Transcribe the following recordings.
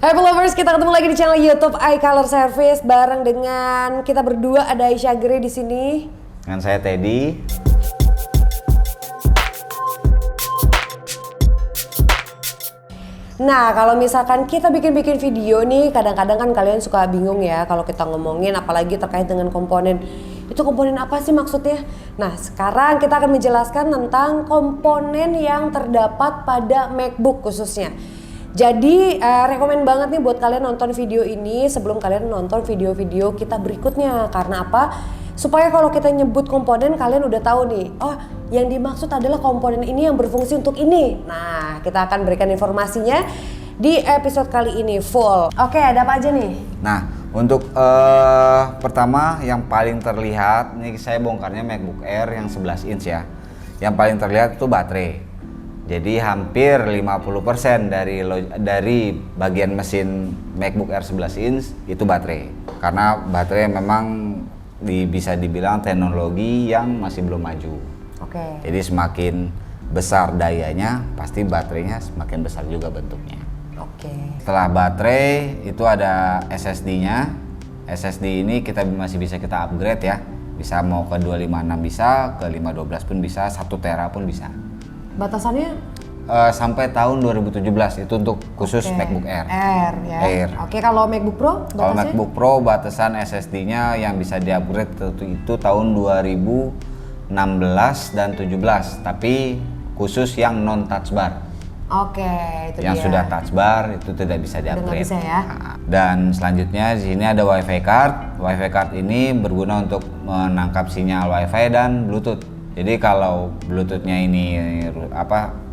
Hai lovers, kita ketemu lagi di channel YouTube iColor Service bareng dengan kita berdua, ada Aisyah Gere di sini. Dengan saya Teddy. Nah, kalau misalkan kita bikin video nih, kadang-kadang kan kalian suka bingung ya kalau kita ngomongin apalagi terkait dengan komponen. Itu komponen apa sih maksudnya? Nah, sekarang kita akan menjelaskan tentang komponen yang terdapat pada MacBook khususnya. Jadi rekomen banget nih buat kalian nonton video ini sebelum kalian nonton video-video kita berikutnya. Karena apa? Supaya kalau kita nyebut komponen kalian udah tahu nih, oh yang dimaksud adalah komponen ini yang berfungsi untuk ini. Nah, kita akan berikan informasinya di episode kali ini full. Oke, ada apa aja nih? Nah, untuk pertama yang paling terlihat, nih saya bongkarnya MacBook Air yang 11 inch ya. Yang paling terlihat itu baterai. Jadi hampir 50% dari bagian mesin MacBook Air 11 inch itu baterai. Karena baterai memang bisa dibilang teknologi yang masih belum maju. Oke. Jadi semakin besar dayanya, pasti baterainya semakin besar juga bentuknya. Oke. Setelah baterai itu ada SSD-nya. SSD ini masih bisa kita upgrade ya. Bisa mau ke 256 bisa, ke 512 pun bisa, 1 tera pun bisa. Batasannya? Sampai tahun 2017 itu untuk khusus MacBook Air. Air ya. Air. Oke, kalau MacBook Pro batasnya? Kalau MacBook Pro batasan SSD-nya yang bisa di-upgrade itu tahun 2016 dan 17, tapi khusus yang non touch bar. Oke, itu yang dia. sudah touch bar itu tidak bisa di-upgrade. Bisa ya. Dan selanjutnya di sini ada WiFi card. WiFi card ini berguna untuk menangkap sinyal WiFi dan Bluetooth. Jadi kalau Bluetoothnya ini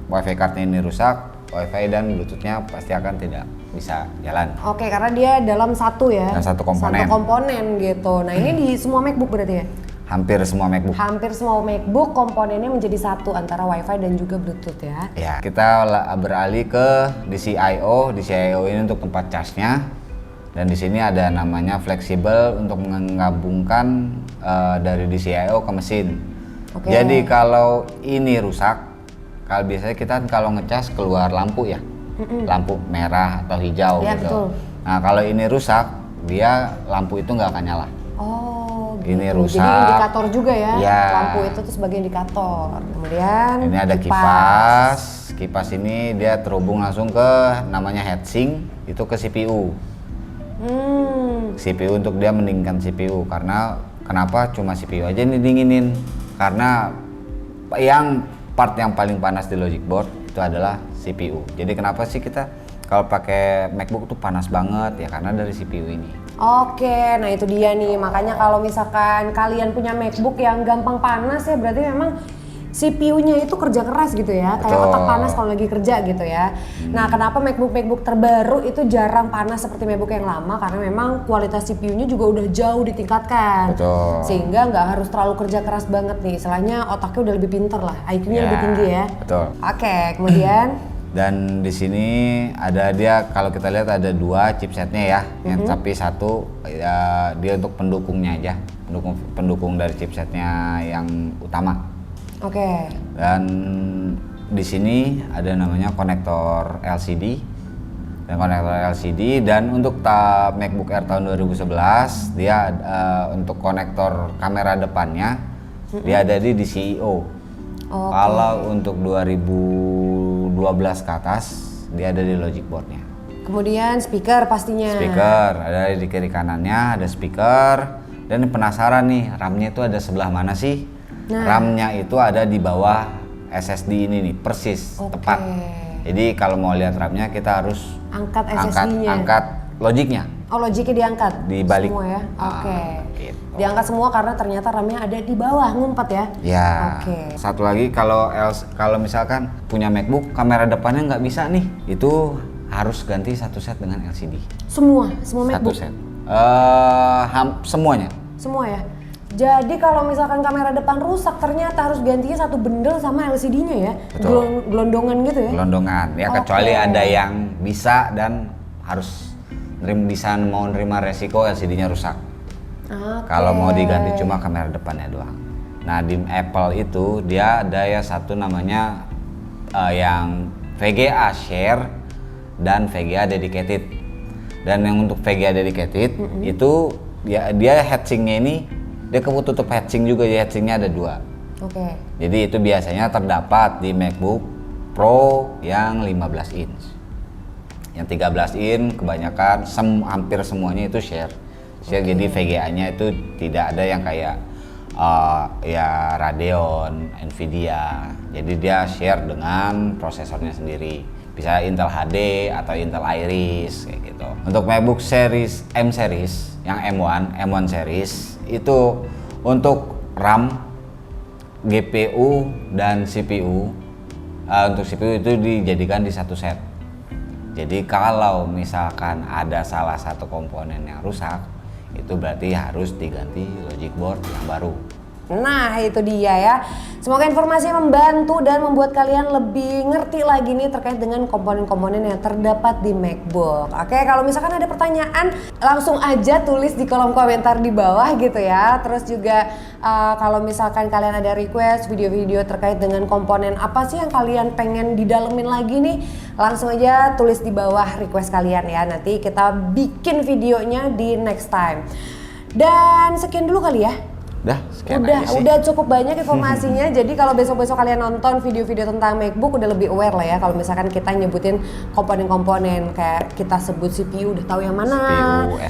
WiFi cardnya ini rusak, WiFi dan Bluetoothnya pasti akan tidak bisa jalan. Oke, karena dia dalam satu ya. Dan satu komponen. Satu komponen gitu. Nah ini di semua MacBook berarti ya? Hampir semua MacBook. Hampir semua MacBook komponennya menjadi satu antara WiFi dan juga Bluetooth ya. Ya, kita beralih ke DCI-O. DCI-O ini untuk tempat charge-nya. Dan di sini ada namanya fleksibel untuk menggabungkan dari DCI-O ke mesin. Oke. Jadi kalau ini rusak, kalau biasanya kita kalau ngecas keluar lampu ya, lampu merah atau hijau Ya, gitu. betul. Nah kalau ini rusak, dia lampu itu nggak akan nyala. Oh, Ini gitu. rusak. Jadi indikator juga ya. Ya. Lampu itu tuh sebagai indikator. Kemudian Ini ada kipas. Kipas ini dia terhubung langsung ke namanya heatsink, itu ke CPU. CPU untuk dia mendinginkan CPU. Karena kenapa cuma CPU aja nih dinginin? Karena part yang paling panas di logic board itu adalah CPU. Jadi kenapa sih kita kalau pakai MacBook tuh panas banget ya, karena dari CPU ini. Oke, nah itu dia nih. Makanya kalau misalkan kalian punya MacBook yang gampang panas ya, berarti memang CPU-nya itu kerja keras gitu ya. Kayak Betul. otak panas kalau lagi kerja gitu ya. Nah, kenapa MacBook terbaru itu jarang panas seperti MacBook yang lama? Karena memang kualitas CPU-nya juga udah jauh ditingkatkan. Betul. Sehingga nggak harus terlalu kerja keras banget nih. Istilahnya otaknya udah lebih pinter lah. IQ-nya lebih tinggi ya. Betul. Oke, kemudian Dan di sini ada dia, kalau kita lihat ada 2 chipsetnya ya, yang tapi satu ya, dia untuk pendukungnya aja, pendukung dari chipsetnya yang utama. oke. Dan di sini ada namanya konektor LCD dan untuk MacBook Air tahun 2011 dia untuk konektor kamera depannya dia ada di DCI-O. Kalau untuk 2012 ke atas dia ada di logic boardnya. Kemudian speaker pastinya. Speaker ada di kiri kanannya, ada speaker. Dan penasaran nih, RAM-nya itu ada sebelah mana sih? Nah. RAM-nya itu ada di bawah SSD ini nih, persis tepat. Jadi kalau mau lihat RAM-nya kita harus Angkat SSD-nya. angkat logiknya. Oh, logiknya diangkat? Di balik. Semua ya? Oke. Gitu. Diangkat semua karena ternyata RAM-nya ada di bawah, ngumpet ya? Ya. Oke. Satu lagi, kalau misalkan punya MacBook kamera depannya nggak bisa nih, itu harus ganti satu set dengan LCD. Semua MacBook? Satu set. Semuanya. Semua ya? Jadi kalau misalkan kamera depan rusak, ternyata harus gantinya satu bendel sama LCD-nya ya? Betul. Gelondongan gitu ya? Gelondongan. Ya kecuali ada yang bisa dan harus mau nerima resiko LCD-nya rusak. Kalau mau diganti cuma kamera depannya doang. Nah di Apple itu dia ada ya satu namanya yang VGA Share dan VGA Dedicated. Dan yang untuk VGA dedicated itu dia heatsinknya ini dia ketutup heatsink juga, ya heatsinknya ada 2. Oke. Jadi itu biasanya terdapat di MacBook Pro yang 15 inch. Yang 13 inch kebanyakan hampir semuanya itu share. Jadi VGA-nya itu tidak ada yang kayak ya Radeon, Nvidia. Jadi dia share dengan prosesornya sendiri. Bisa Intel HD atau Intel Iris kayak gitu. Untuk MacBook series M series yang M1 series itu untuk RAM, GPU dan CPU. Untuk CPU itu dijadikan di satu set. Jadi kalau misalkan ada salah satu komponen yang rusak, itu berarti harus diganti logic board yang baru. Nah itu dia ya. Semoga informasinya membantu dan membuat kalian lebih ngerti lagi nih terkait dengan komponen-komponen yang terdapat di MacBook. Oke, kalau misalkan ada pertanyaan langsung aja tulis di kolom komentar di bawah gitu ya. Terus juga kalau misalkan kalian ada request video-video terkait dengan komponen apa sih yang kalian pengen didalemin lagi nih, langsung aja tulis di bawah request kalian ya. Nanti kita bikin videonya di next time. Dan sekian dulu kali ya. Udah cukup banyak informasinya. Jadi kalau besok-besok kalian nonton video-video tentang MacBook udah lebih aware lah ya. Kalau misalkan kita nyebutin komponen-komponen kayak kita sebut CPU udah tahu yang mana, CPU,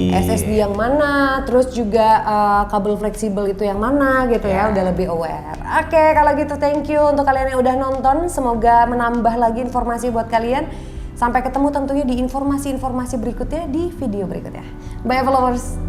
SSD yang mana, terus juga kabel fleksibel itu yang mana gitu ya, udah lebih aware. Oke, kalau gitu thank you untuk kalian yang udah nonton. Semoga menambah lagi informasi buat kalian. Sampai ketemu tentunya di informasi-informasi berikutnya di video berikutnya. Bye followers.